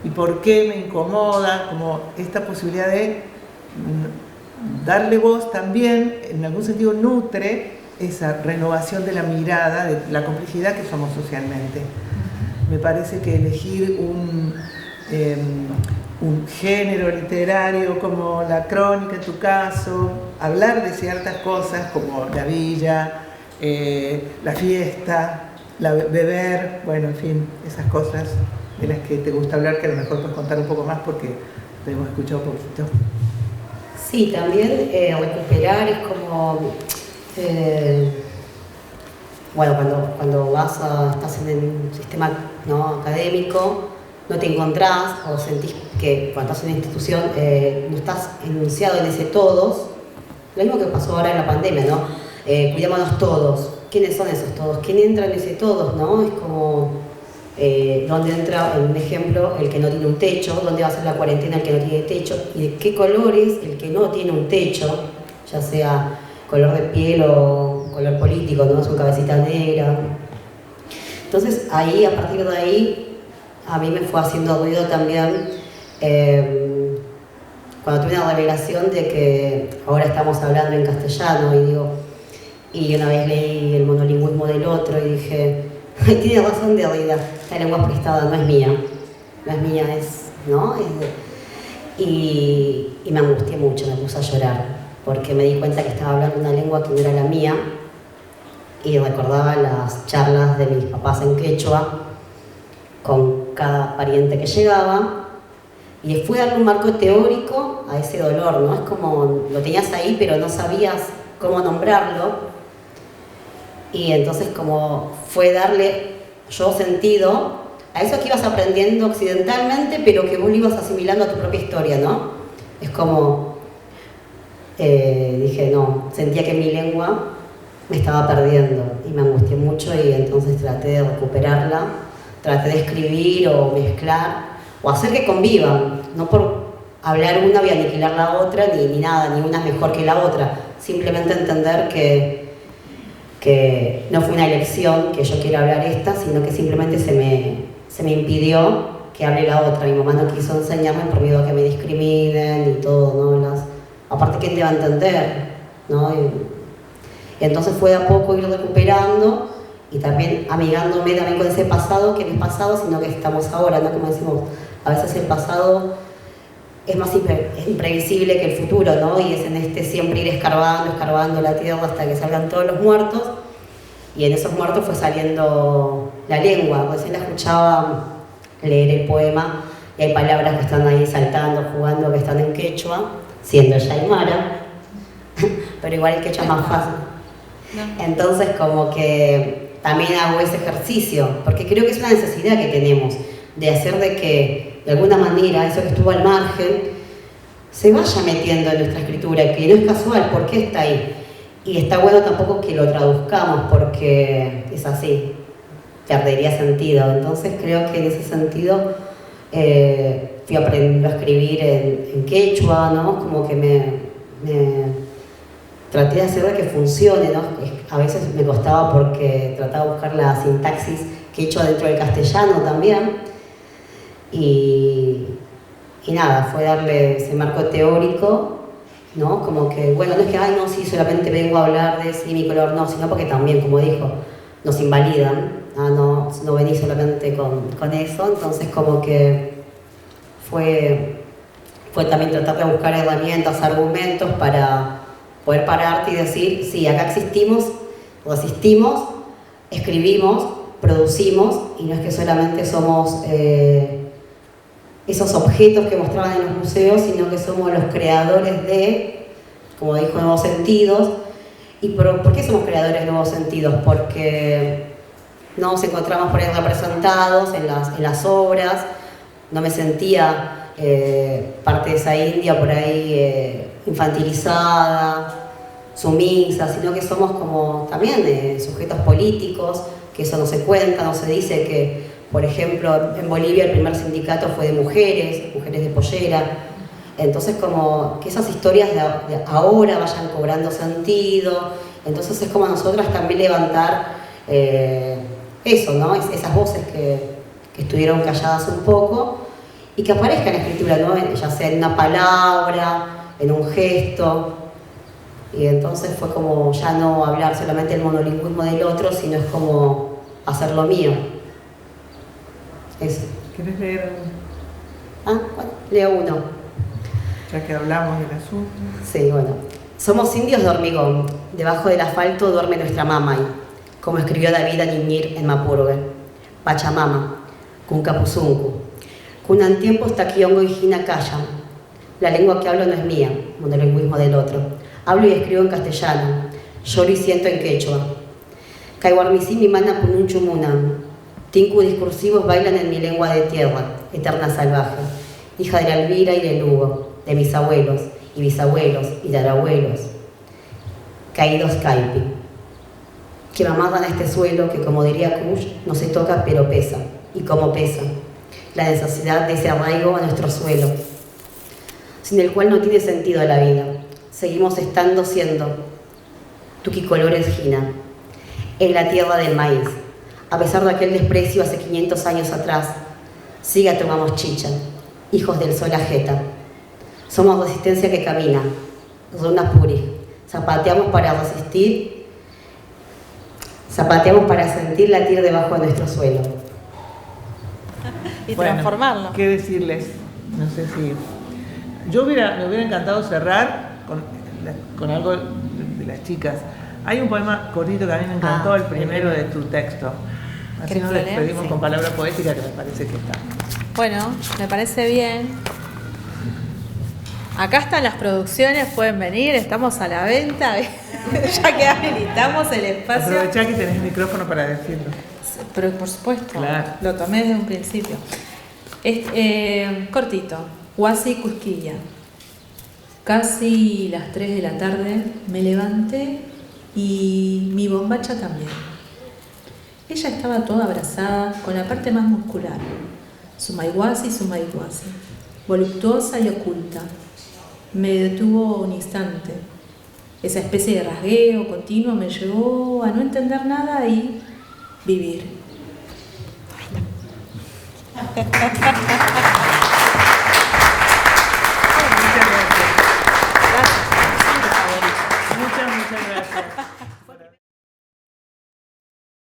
y por qué me incomoda, como esta posibilidad de darle voz también, en algún sentido nutre esa renovación de la mirada, de la complejidad que somos socialmente. Me parece que elegir un género literario como la crónica en tu caso, hablar de ciertas cosas como la villa, la fiesta, beber, bueno, en fin, esas cosas de las que te gusta hablar, que a lo mejor puedes contar un poco más porque te hemos escuchado un poquito. Sí, también recuperar es como, bueno, cuando estás en el sistema, ¿no?, académico, no te encontrás o sentís que cuando estás en una institución no estás enunciado en ese todos. Lo mismo que pasó ahora en la pandemia, ¿no? Cuidémonos todos. ¿Quiénes son esos todos? ¿Quién entra en ese todos, no? Es como, ¿dónde entra, en un ejemplo, el que no tiene un techo? ¿Dónde va a ser la cuarentena el que no tiene techo? ¿Y de qué color es el que no tiene un techo? Ya sea color de piel o color político, ¿no? Su cabecita negra. Entonces, ahí, a partir de ahí, a mí me fue haciendo ruido también cuando tuve una revelación de que ahora estamos hablando en castellano y una vez leí el monolingüismo del otro y dije, ay, tiene razón Derrida, esta lengua prestada no es mía, ¿no? Y me angustié mucho, me puse a llorar, porque me di cuenta que estaba hablando una lengua que no era la mía y recordaba las charlas de mis papás en quechua con cada pariente que llegaba. Y fue darle un marco teórico a ese dolor, ¿no? Es como, lo tenías ahí, pero no sabías cómo nombrarlo. Y entonces como fue darle yo sentido a eso que ibas aprendiendo occidentalmente, pero que vos lo ibas asimilando a tu propia historia, ¿no? Es como, dije, no, sentía que mi lengua me estaba perdiendo y me angustié mucho y entonces traté de recuperarla, traté de escribir o mezclar, o hacer que convivan, no por hablar una voy a aniquilar la otra, ni nada, ni una es mejor que la otra, simplemente entender que no fue una elección que yo quiera hablar esta, sino que simplemente se me impidió que hable la otra. Mi mamá no quiso enseñarme por miedo a que me discriminen y todo, ¿no? Aparte, ¿quién te va a entender? ¿No? Y entonces fue de a poco ir recuperando y también amigándome también con ese pasado, que no es pasado, sino que estamos ahora, ¿no? Como decimos, a veces el pasado es más imprevisible que el futuro, ¿no? Y es en siempre ir escarbando la tierra hasta que salgan todos los muertos. Y en esos muertos fue saliendo la lengua. Recién la escuchaba leer el poema y hay palabras que están ahí saltando, jugando, que están en quechua, siendo ya aymara, pero igual el quechua es más fácil. Entonces como que también hago ese ejercicio, porque creo que es una necesidad que tenemos de hacer de que, de alguna manera, eso que estuvo al margen, se vaya metiendo en nuestra escritura, que no es casual, porque está ahí. Y está bueno tampoco que lo traduzcamos, porque es así, perdería sentido. Entonces creo que en ese sentido fui aprendiendo a escribir en quechua, ¿no? Como que me traté de hacer de que funcione, ¿no? A veces me costaba porque trataba de buscar la sintaxis quechua dentro del castellano también. Y nada, fue darle ese marco teórico, ¿no? Como que, bueno, no es que, ay, no, sí, solamente vengo a hablar de sí, mi color, no, sino porque también, como dijo, nos invalidan, no venís solamente con eso. Entonces como que fue también tratar de buscar herramientas, argumentos para poder pararte y decir, sí, acá existimos, resistimos, escribimos, producimos, y no es que solamente somos esos objetos que mostraban en los museos, sino que somos los creadores de, como dijo, nuevos sentidos. ¿Y por qué somos creadores de nuevos sentidos? Porque nos encontramos por ahí representados en las obras, no me sentía parte de esa India por ahí infantilizada, sumisa, sino que somos como también sujetos políticos, que eso no se cuenta, no se dice que, por ejemplo, en Bolivia el primer sindicato fue de mujeres de pollera. Entonces como que esas historias de ahora vayan cobrando sentido. Entonces es como nosotras también levantar eso, ¿no? Esas voces que estuvieron calladas un poco y que aparezcan en la escritura, ¿no? Ya sea en una palabra, en un gesto. Y entonces fue como ya no hablar solamente el monolingüismo del otro, sino es como hacer lo mío. Eso. ¿Quieres leer? Bueno, leo uno. Ya que hablamos del asunto. Sí, bueno. Somos indios de hormigón. Debajo del asfalto duerme nuestra mamay, como escribió David Añiñir en Mapurgue. Pachamama, Kunkapuzunku. Kunan tiempo está Kiongo y Hina callan. La lengua que hablo no es mía, monolingüismo del otro. Hablo y escribo en castellano, lloro y siento en quechua. Kaiwarmisi mi mana pununchumunam. Tinku discursivos bailan en mi lengua de tierra, eterna salvaje, hija de la Elvira y de Lugo, de mis abuelos y bisabuelos y tarabuelos, caídos caipi, que me amarran a este suelo que, como diría Kush, no se toca pero pesa, y como pesa, la necesidad de ese arraigo a nuestro suelo, sin el cual no tiene sentido la vida. Seguimos estando siendo tuquicolores Gina, en la tierra del maíz. A pesar de aquel desprecio hace 500 años atrás, siga tomamos chicha, hijos del sol ajeta. Somos resistencia que camina, Runa Puri. Zapateamos para resistir, zapateamos para sentir latir debajo de nuestro suelo. Y transformarlo. ¿Qué decirles? No sé si... me hubiera encantado cerrar con algo de las chicas. Hay un poema cortito que a mí me encantó, el primero de tu texto. Así nos despedimos con palabra poética, que me parece que está. Bueno, me parece bien. Acá están las producciones, pueden venir, estamos a la venta. Ya que habilitamos el espacio. Aprovechá que tenés el micrófono para decirlo. Pero por supuesto, claro. Lo tomé desde un principio. Cortito. Huasi Cusquilla. Casi las 3 de la tarde me levanté y mi bombacha también. Ella estaba toda abrazada con la parte más muscular, su maihuasi, voluptuosa y oculta. Me detuvo un instante. Esa especie de rasgueo continuo me llevó a no entender nada y vivir.